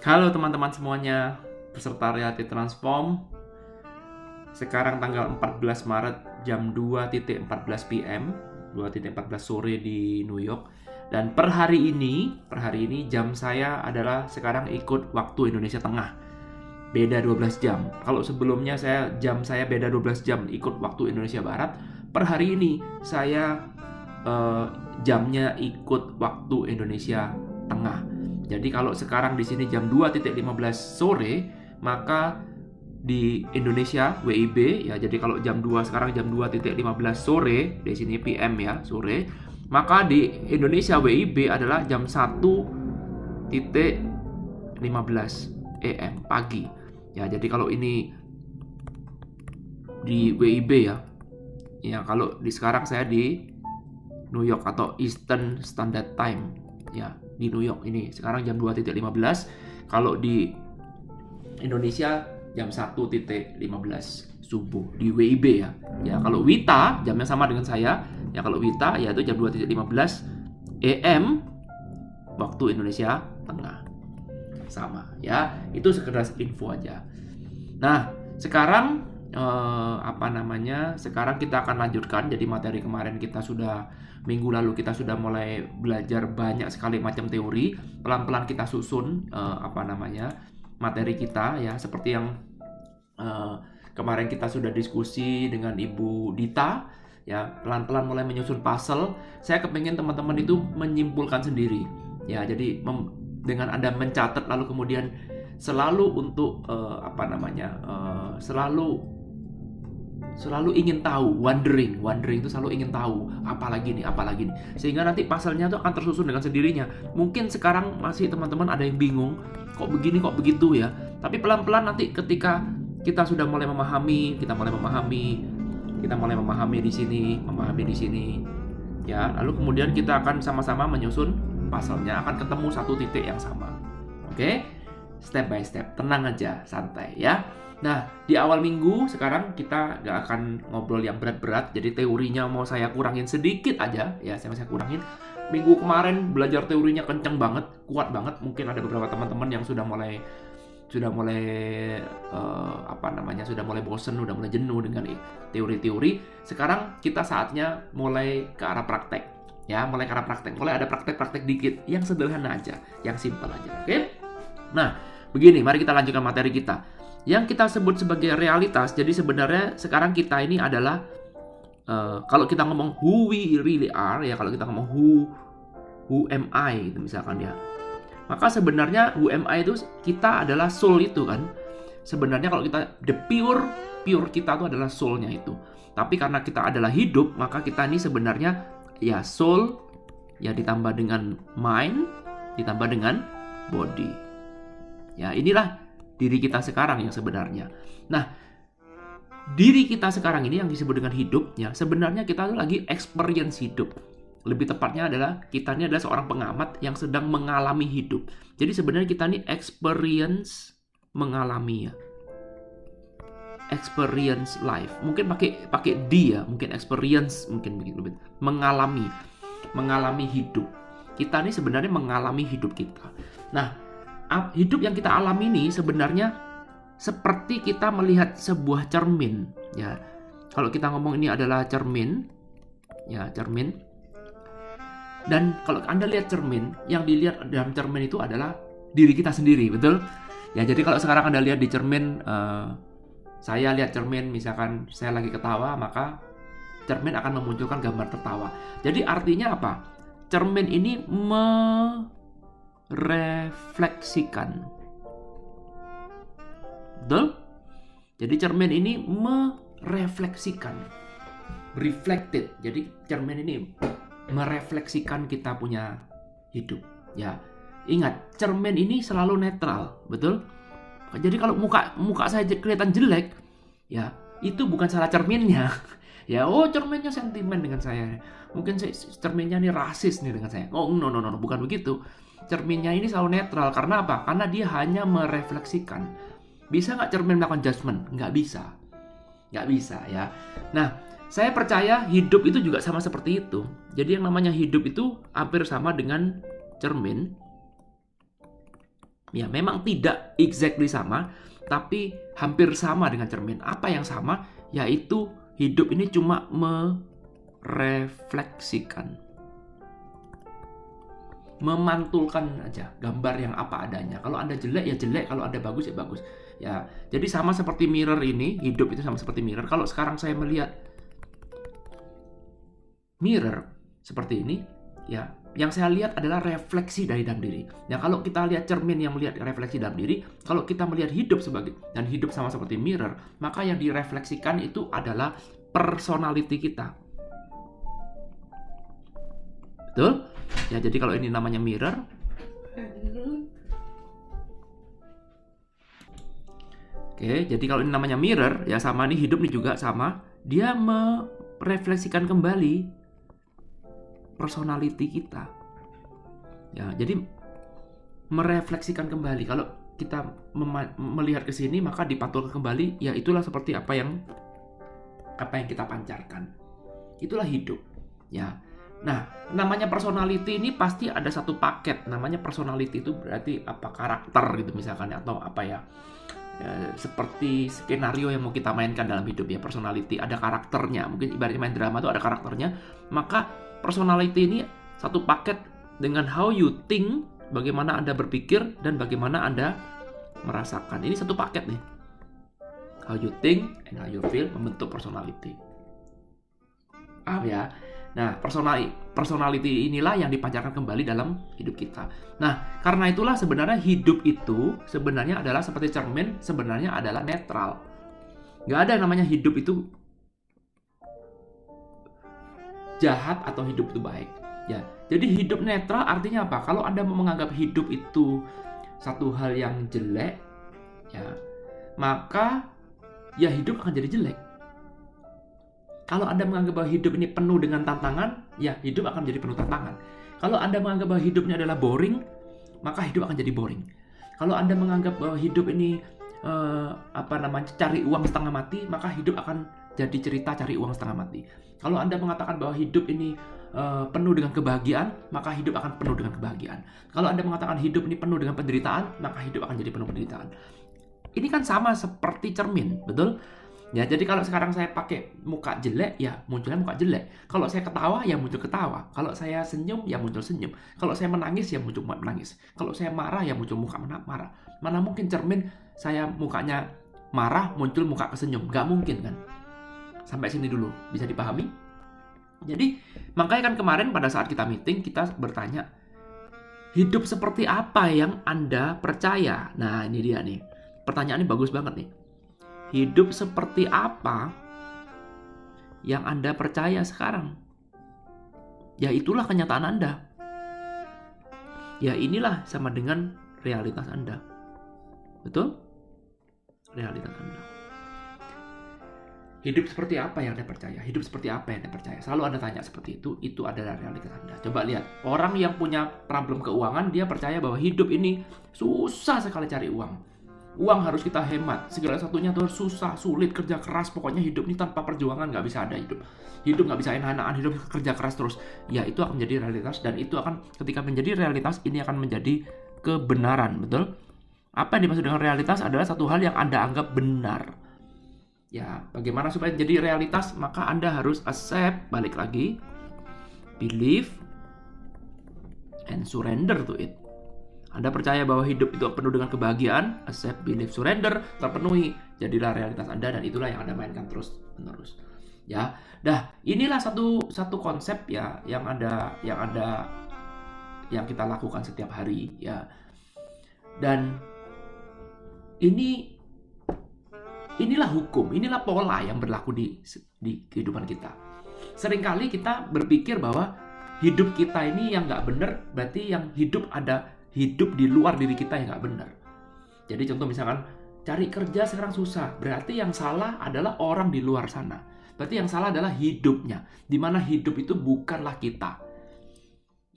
Halo teman-teman semuanya, peserta Reality Transform. Sekarang tanggal 14 Maret jam 2.14 PM, 2.14 sore di New York. Dan per hari ini jam saya adalah sekarang ikut waktu Indonesia Tengah. Beda 12 jam. Kalau sebelumnya jam saya beda 12 jam ikut waktu Indonesia Barat, per hari ini saya jamnya ikut waktu Indonesia Tengah. Jadi kalau sekarang di sini jam 2.15 sore, maka di Indonesia WIB ya. Jadi kalau jam 2 sekarang jam 2.15 sore, di sini PM ya, sore. Maka di Indonesia WIB adalah jam 1.15 AM pagi. Ya, jadi kalau ini di WIB ya. Ya, kalau di sekarang saya di New York atau Eastern Standard Time ya, di New York ini sekarang jam 2.15. Kalau di Indonesia jam 1.15 subuh di WIB ya. Ya, kalau WITA jamnya sama dengan saya. Ya, kalau WITA yaitu jam 2.15 AM waktu Indonesia Tengah. Sama ya. Itu sekedar info aja. Nah, sekarang sekarang kita akan lanjutkan. Jadi materi kemarin kita sudah, minggu lalu kita sudah mulai belajar banyak sekali macam teori. Pelan-pelan kita susun materi kita ya, seperti yang kemarin kita sudah diskusi dengan Ibu Dita ya. Pelan-pelan mulai menyusun puzzle. Saya kepingin teman-teman itu menyimpulkan sendiri ya. Jadi dengan Anda mencatat lalu kemudian selalu untuk selalu ingin tahu, wondering itu selalu ingin tahu apalagi nih, sehingga nanti puzzle-nya itu akan tersusun dengan sendirinya. Mungkin sekarang masih teman-teman ada yang bingung, kok begini, kok begitu ya. Tapi pelan-pelan nanti ketika kita sudah mulai memahami, kita mulai memahami di sini ya, lalu kemudian kita akan sama-sama menyusun puzzle-nya, akan ketemu satu titik yang sama. Oke? Step by step, tenang aja, santai ya. Nah, di awal minggu sekarang kita gak akan ngobrol yang berat-berat. Jadi teorinya mau saya kurangin sedikit aja ya, saya kurangin. Minggu kemarin belajar teorinya kenceng banget, kuat banget. Mungkin ada beberapa teman-teman yang sudah mulai bosen, sudah mulai jenuh dengan teori-teori. Sekarang kita saatnya mulai ke arah praktek ya, mulai ada praktek-praktek dikit yang sederhana aja, yang simple aja. Oke? Nah, begini, mari kita lanjutkan materi kita yang kita sebut sebagai realitas. Jadi sebenarnya sekarang kita ini adalah kalau kita ngomong who we really are ya, kalau kita ngomong who am I itu misalkan ya, maka sebenarnya who am I itu kita adalah soul itu kan. Sebenarnya kalau kita the pure kita itu adalah soulnya itu. Tapi karena kita adalah hidup, maka kita ini sebenarnya ya soul ya ditambah dengan mind ditambah dengan body. Ya, inilah diri kita sekarang yang sebenarnya. Nah, diri kita sekarang ini yang disebut dengan hidup ya, sebenarnya kita tuh lagi experience hidup. Lebih tepatnya adalah kita ini adalah seorang pengamat yang sedang mengalami hidup. Jadi sebenarnya kita ini experience mengalami ya. Experience life. Mungkin pakai D ya, mungkin experience, mungkin begitu. Mengalami hidup. Kita ini sebenarnya mengalami hidup kita. Nah, hidup yang kita alami ini sebenarnya seperti kita melihat sebuah cermin ya. Kalau kita ngomong ini adalah cermin ya, cermin. Dan kalau Anda lihat cermin, yang dilihat dalam cermin itu adalah diri kita sendiri, betul? Ya, jadi kalau sekarang Anda lihat di cermin, saya lihat cermin, misalkan saya lagi ketawa, maka cermin akan memunculkan gambar tertawa. Jadi artinya apa? Cermin ini refleksikan. Betul? Jadi cermin ini merefleksikan. Reflected. Jadi cermin ini merefleksikan kita punya hidup. Ya. Ingat, cermin ini selalu netral, betul? Jadi kalau muka saya kelihatan jelek, ya, itu bukan salah cerminnya. Ya, cerminnya sentimen dengan saya. Mungkin cerminnya ini rasis nih dengan saya. No, bukan begitu. Cerminnya ini selalu netral. Karena apa? Karena dia hanya merefleksikan. Bisa nggak cermin melakukan judgment? Nggak bisa ya. Nah, saya percaya hidup itu juga sama seperti itu. Jadi yang namanya hidup itu hampir sama dengan cermin. Ya, memang tidak exactly sama, tapi hampir sama dengan cermin. Apa yang sama? Yaitu hidup ini cuma merefleksikan, memantulkan aja gambar yang apa adanya. Kalau Anda jelek ya jelek, kalau Anda bagus ya bagus. Ya, jadi sama seperti mirror ini, hidup itu sama seperti mirror. Kalau sekarang saya melihat mirror seperti ini, ya, yang saya lihat adalah refleksi dari dalam diri. Ya, kalau kita lihat cermin yang melihat refleksi dalam diri, kalau kita melihat hidup sebagai, dan hidup sama seperti mirror, maka yang direfleksikan itu adalah personality kita. Betul? Ya, jadi kalau ini namanya mirror, oke, jadi kalau ini namanya mirror, ya sama nih, hidup nih juga sama, dia merefleksikan kembali personality kita. Ya, jadi merefleksikan kembali. Kalau kita melihat ke sini, maka dipantulkan kembali, ya itulah seperti apa yang kita pancarkan. Itulah hidup. Ya. Nah, namanya personality ini pasti ada satu paket. Namanya personality itu berarti apa, karakter gitu misalkan, atau apa ya. Seperti skenario yang mau kita mainkan dalam hidup ya, personality ada karakternya. Mungkin ibaratnya main drama itu ada karakternya. Maka personality ini satu paket dengan how you think, bagaimana Anda berpikir dan bagaimana Anda merasakan. Ini satu paket nih. How you think and how you feel membentuk personality. Paham ya? Nah, personality inilah yang dipancarkan kembali dalam hidup kita. Nah, karena itulah sebenarnya hidup itu sebenarnya adalah seperti cermin, sebenarnya adalah netral. Nggak ada namanya hidup itu jahat atau hidup itu baik. Ya, jadi hidup netral artinya apa? Kalau Anda menganggap hidup itu satu hal yang jelek, ya, maka ya hidup akan jadi jelek. Kalau Anda menganggap bahwa hidup ini penuh dengan tantangan, ya hidup akan jadi penuh tantangan. Kalau Anda menganggap bahwa hidupnya adalah boring, maka hidup akan jadi boring. Kalau Anda menganggap bahwa hidup ini cari uang setengah mati, maka hidup akan jadi cerita cari uang setengah mati. Kalau Anda mengatakan bahwa hidup ini penuh dengan kebahagiaan, maka hidup akan penuh dengan kebahagiaan. Kalau Anda mengatakan hidup ini penuh dengan penderitaan, maka hidup akan jadi penuh penderitaan. Ini kan sama seperti cermin, betul? Ya, jadi kalau sekarang saya pakai muka jelek, ya munculnya muka jelek. Kalau saya ketawa, ya muncul ketawa. Kalau saya senyum, ya muncul senyum. Kalau saya menangis, ya muncul menangis. Kalau saya marah, ya muncul muka marah. Mana mungkin cermin saya mukanya marah, muncul muka kesenyum? Gak mungkin kan? Sampai sini dulu, bisa dipahami? Jadi, makanya kan kemarin pada saat kita meeting, kita bertanya, hidup seperti apa yang Anda percaya? Nah, ini dia nih. Pertanyaan ini bagus banget nih. Hidup seperti apa yang Anda percaya sekarang? Ya itulah kenyataan Anda. Ya inilah sama dengan realitas Anda. Betul? Realitas Anda. Hidup seperti apa yang Anda percaya? Hidup seperti apa yang Anda percaya? Selalu Anda tanya seperti itu adalah realitas Anda. Coba lihat, orang yang punya problem keuangan, dia percaya bahwa hidup ini susah sekali cari uang. Uang harus kita hemat, segala satunya tuh susah, sulit, kerja keras, pokoknya hidup ini tanpa perjuangan nggak bisa ada hidup. Hidup nggak bisa enak-enakan, hidup kerja keras terus. Ya itu akan menjadi realitas, dan itu akan, ketika menjadi realitas, ini akan menjadi kebenaran, betul? Apa yang dimaksud dengan realitas adalah satu hal yang Anda anggap benar. Ya, bagaimana supaya jadi realitas? Maka Anda harus accept, balik lagi, believe, and surrender to it. Anda percaya bahwa hidup itu penuh dengan kebahagiaan, accept, believe, surrender, terpenuhi, jadilah realitas Anda, dan itulah yang Anda mainkan terus menerus. Ya, inilah satu konsep ya yang kita lakukan setiap hari ya. Dan inilah hukum, inilah pola yang berlaku di kehidupan kita. Seringkali kita berpikir bahwa hidup kita ini yang nggak benar, berarti yang hidup di luar diri kita yang nggak benar. Jadi contoh misalkan, cari kerja sekarang susah, berarti yang salah adalah orang di luar sana. Berarti yang salah adalah hidupnya, dimana hidup itu bukanlah kita.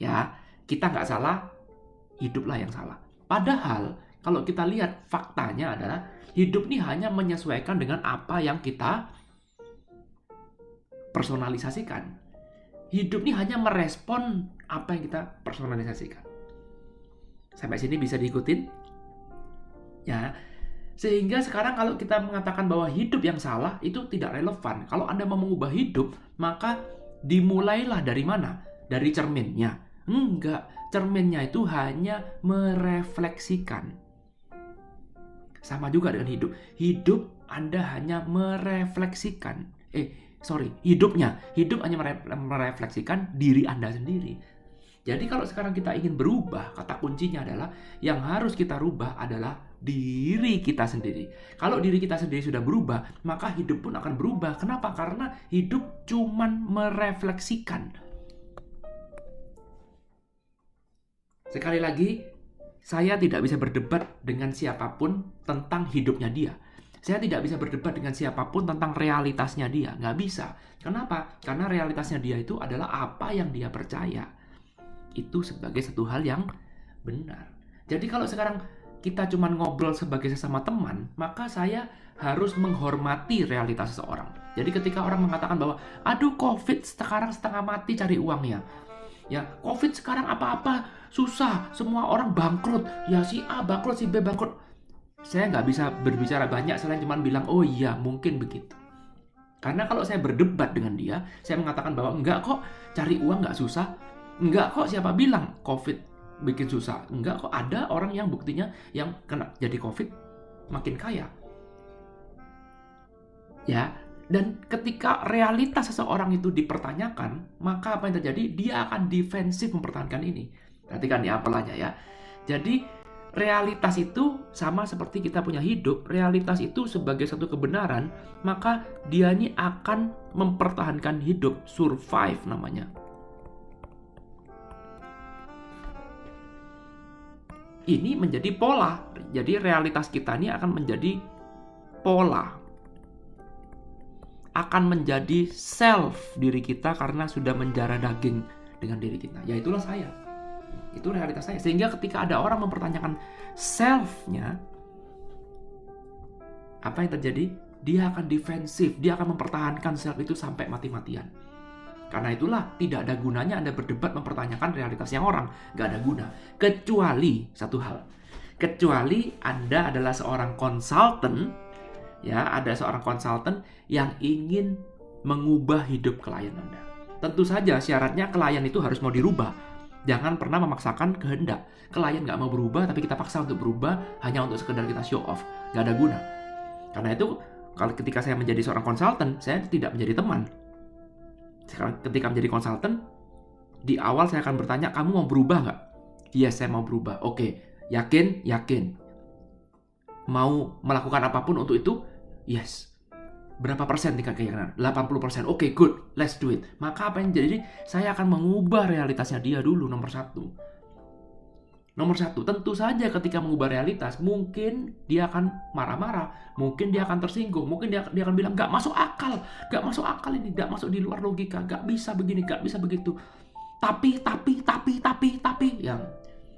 Ya, kita nggak salah, hiduplah yang salah. Padahal, kalau kita lihat faktanya adalah, hidup ini hanya menyesuaikan dengan apa yang kita personalisasikan. Hidup ini hanya merespon apa yang kita personalisasikan. Sampai sini bisa diikutin? Ya, sehingga sekarang kalau kita mengatakan bahwa hidup yang salah itu tidak relevan. Kalau Anda mau mengubah hidup, maka dimulailah dari mana? Dari cerminnya. Enggak, cerminnya itu hanya merefleksikan. Sama juga dengan hidup. Hidup Anda hanya merefleksikan. Hidup hanya merefleksikan diri Anda sendiri. Jadi kalau sekarang kita ingin berubah, kata kuncinya adalah yang harus kita rubah adalah diri kita sendiri. Kalau diri kita sendiri sudah berubah, maka hidup pun akan berubah. Kenapa? Karena hidup cuman merefleksikan. Sekali lagi, saya tidak bisa berdebat dengan siapapun tentang hidupnya dia. Saya tidak bisa berdebat dengan siapapun tentang realitasnya dia. Nggak bisa. Kenapa? Karena realitasnya dia itu adalah apa yang dia percaya. Itu sebagai satu hal yang benar. Jadi kalau sekarang kita cuma ngobrol sebagai sesama teman, maka saya harus menghormati realitas seseorang. Jadi ketika orang mengatakan bahwa, aduh COVID sekarang setengah mati cari uangnya. Ya, COVID sekarang apa-apa susah, semua orang bangkrut. Ya si A bangkrut, si B bangkrut. Saya nggak bisa berbicara banyak selain cuma bilang, oh iya mungkin begitu. Karena kalau saya berdebat dengan dia, saya mengatakan bahwa enggak kok cari uang nggak susah. Enggak kok, siapa bilang COVID bikin susah? Enggak kok, ada orang yang buktinya yang kena jadi COVID makin kaya. Ya, dan ketika realitas seseorang itu dipertanyakan, maka apa yang terjadi? Dia akan defensif mempertahankan ini. Perhatikan ya apalanya ya. Jadi realitas itu sama seperti kita punya hidup. Realitas itu sebagai satu kebenaran, maka dia ini akan mempertahankan hidup, survive namanya. Ini menjadi pola. Jadi realitas kita ini akan menjadi pola. Akan menjadi self diri kita karena sudah menjara daging dengan diri kita. Ya itulah saya. Itu realitas saya. Sehingga ketika ada orang mempertanyakan self-nya, apa yang terjadi? Dia akan defensif. Dia akan mempertahankan self itu sampai mati-matian. Karena itulah tidak ada gunanya Anda berdebat mempertanyakan realitasnya orang. Gak ada guna. Kecuali satu hal. Kecuali Anda adalah seorang konsultan, ya, ada seorang konsultan yang ingin mengubah hidup klien Anda. Tentu saja syaratnya klien itu harus mau dirubah. Jangan pernah memaksakan kehendak. Klien gak mau berubah tapi kita paksa untuk berubah hanya untuk sekedar kita show off. Gak ada guna. Karena itu kalau ketika saya menjadi seorang konsultan, saya tidak menjadi teman. Sekarang ketika menjadi konsultan, di awal saya akan bertanya, kamu mau berubah nggak? Yes, saya mau berubah. Oke, yakin? Yakin. Mau melakukan apapun untuk itu? Yes. Berapa persen tingkat keyakinan? 80%. Oke, good. Let's do it. Maka apa yang jadi? Saya akan mengubah realitasnya dia dulu, nomor satu. Nomor satu, tentu saja ketika mengubah realitas, mungkin dia akan marah-marah, mungkin dia akan tersinggung, mungkin dia akan bilang, gak masuk akal ini, gak masuk di luar logika, gak bisa begini, gak bisa begitu. Tapi, yang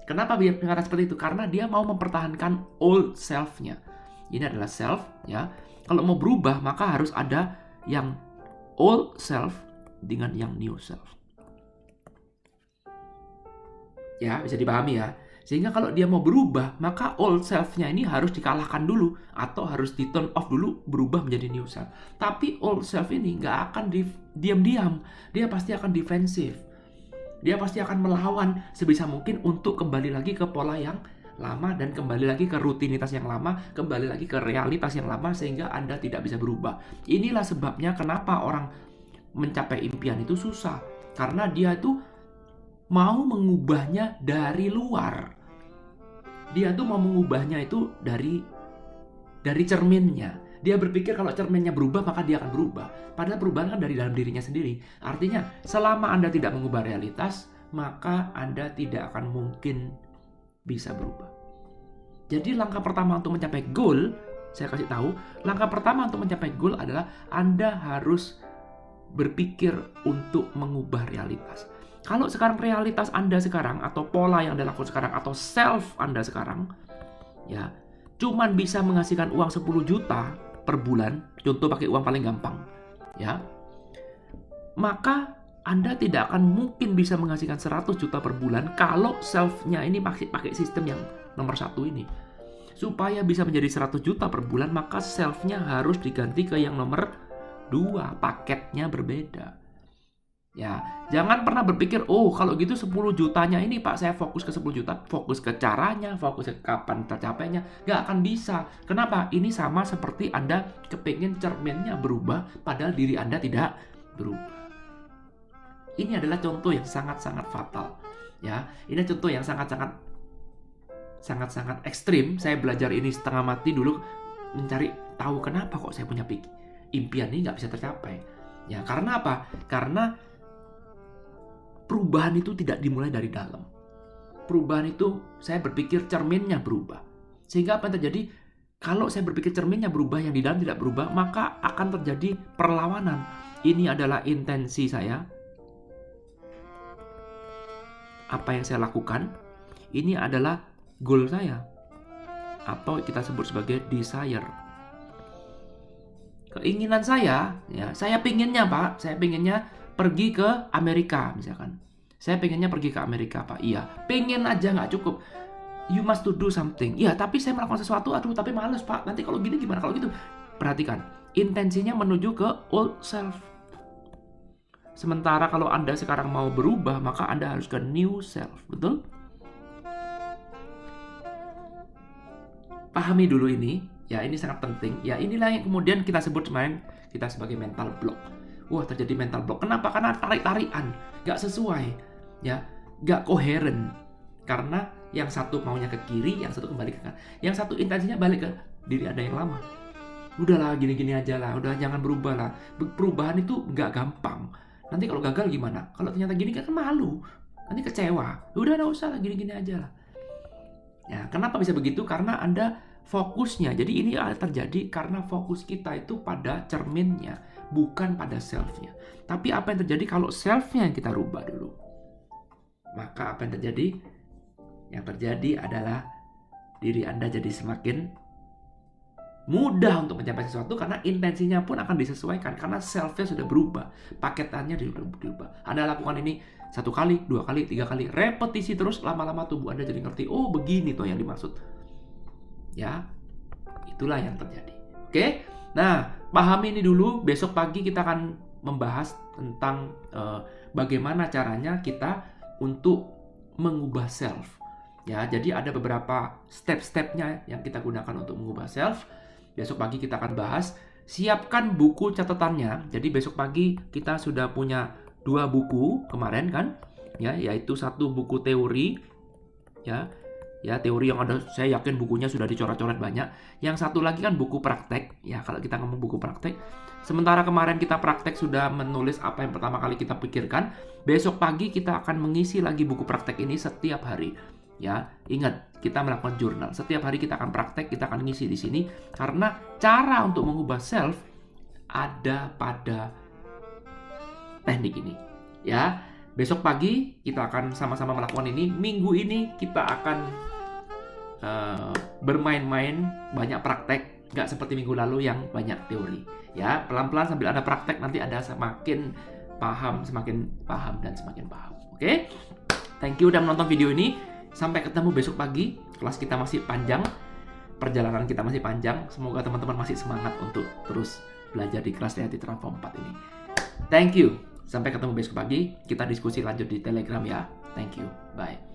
kenapa dia berkata seperti itu? Karena dia mau mempertahankan old self-nya. Ini adalah self, ya. Kalau mau berubah, maka harus ada yang old self dengan yang new self. Ya, bisa dipahami ya. Sehingga kalau dia mau berubah, maka old self-nya ini harus dikalahkan dulu atau harus di turn off dulu, berubah menjadi new self. Tapi old self ini nggak akan diam-diam, dia pasti akan defensif. Dia pasti akan melawan sebisa mungkin untuk kembali lagi ke pola yang lama dan kembali lagi ke rutinitas yang lama, kembali lagi ke realitas yang lama sehingga Anda tidak bisa berubah. Inilah sebabnya kenapa orang mencapai impian itu susah. Karena dia itu mau mengubahnya dari luar. Dia tuh mau mengubahnya itu dari cerminnya. Dia berpikir kalau cerminnya berubah maka dia akan berubah. Padahal perubahan kan dari dalam dirinya sendiri. Artinya selama Anda tidak mengubah realitas, maka Anda tidak akan mungkin bisa berubah. Jadi langkah pertama untuk mencapai goal, saya kasih tahu, langkah pertama untuk mencapai goal adalah Anda harus berpikir untuk mengubah realitas. Kalau sekarang realitas Anda sekarang atau pola yang Anda lakukan sekarang atau self Anda sekarang ya cuman bisa menghasilkan uang 10 juta per bulan, contoh pakai uang paling gampang ya, maka Anda tidak akan mungkin bisa menghasilkan 100 juta per bulan kalau self-nya ini pakai sistem yang nomor satu ini. Supaya bisa menjadi 100 juta per bulan, maka self-nya harus diganti ke yang nomor 2, paketnya berbeda. Ya, jangan pernah berpikir, oh kalau gitu 10 jutanya ini Pak, saya fokus ke 10 juta, fokus ke caranya, fokus ke kapan tercapainya, nggak akan bisa. Kenapa? Ini sama seperti Anda kepingin cerminnya berubah, padahal diri Anda tidak berubah. Ini adalah contoh yang sangat-sangat fatal. Ya, ini contoh yang sangat-sangat ekstrim. Saya belajar ini setengah mati dulu, mencari tahu kenapa kok saya punya impian ini nggak bisa tercapai. Ya, karena apa? Karena perubahan itu tidak dimulai dari dalam. Perubahan itu saya berpikir cerminnya berubah. Sehingga apa yang terjadi? Kalau saya berpikir cerminnya berubah, yang di dalam tidak berubah, maka akan terjadi perlawanan. Ini adalah intensi saya. Apa yang saya lakukan? Ini adalah goal saya. Atau kita sebut sebagai desire. Keinginan saya, ya, saya pinginnya Pak, saya pinginnya pergi ke Amerika misalkan. Saya pengennya pergi ke Amerika Pak. Iya, pengen aja nggak cukup. You must to do something. Iya, tapi saya melakukan sesuatu, aduh tapi males Pak. Nanti kalau gini gimana? Kalau gitu, perhatikan. Intensinya menuju ke old self. Sementara kalau Anda sekarang mau berubah, maka Anda harus ke new self. Betul? Pahami dulu ini. Ya, ini sangat penting. Ya, inilah yang kemudian kita sebut kemarin kita sebagai mental block. Wah, terjadi mental block. Kenapa? Karena tarik-tarikan, nggak sesuai, ya, nggak koheren. Karena yang satu maunya ke kiri, yang satu kembali ke kanan. Yang satu intensinya balik ke diri Anda yang lama. Udahlah, gini-gini aja lah. Udah jangan berubah lah. Perubahan itu nggak gampang. Nanti kalau gagal gimana? Kalau ternyata gini kan malu. Nanti kecewa. Udah nggak usah lah, gini-gini aja lah. Ya, kenapa bisa begitu? Karena Anda fokusnya. Jadi ini terjadi karena fokus kita itu pada cerminnya, bukan pada self-nya. Tapi apa yang terjadi kalau self-nya yang kita rubah dulu? Maka apa yang terjadi? Yang terjadi adalah diri Anda jadi semakin mudah untuk mencapai sesuatu karena intensinya pun akan disesuaikan karena self-nya sudah berubah, paketannya diubah. Anda lakukan ini 1 kali, 2 kali, 3 kali, repetisi terus, lama-lama tubuh Anda jadi ngerti, oh begini tuh yang dimaksud. Ya, itulah yang terjadi. Oke? Nah, pahami ini dulu. Besok pagi kita akan membahas tentang bagaimana caranya kita untuk mengubah self. Ya, jadi ada beberapa step-stepnya yang kita gunakan untuk mengubah self. Besok pagi kita akan bahas. Siapkan buku catatannya. Jadi besok pagi kita sudah punya 2 buku kemarin kan? Ya, yaitu 1 buku teori, ya teori yang ada, saya yakin bukunya sudah dicoret-coret banyak. Yang satu lagi kan buku praktek. Ya, kalau kita ngomong buku praktek, sementara kemarin kita praktek sudah menulis apa yang pertama kali kita pikirkan, besok pagi kita akan mengisi lagi buku praktek ini setiap hari. Ya, ingat, kita melakukan jurnal. Setiap hari kita akan praktek, kita akan ngisi di sini karena cara untuk mengubah self ada pada teknik ini. Ya, besok pagi kita akan sama-sama melakukan ini. Minggu ini kita akan bermain-main, banyak praktek, nggak seperti minggu lalu yang banyak teori. Ya, pelan-pelan sambil ada praktek nanti Anda semakin paham, dan semakin paham. Oke? Thank you udah menonton video ini. Sampai ketemu besok pagi. Kelas kita masih panjang, perjalanan kita masih panjang. Semoga teman-teman masih semangat untuk terus belajar di kelas Reality Transform 4 ini. Thank you. Sampai ketemu besok pagi. Kita diskusi lanjut di Telegram ya. Thank you. Bye.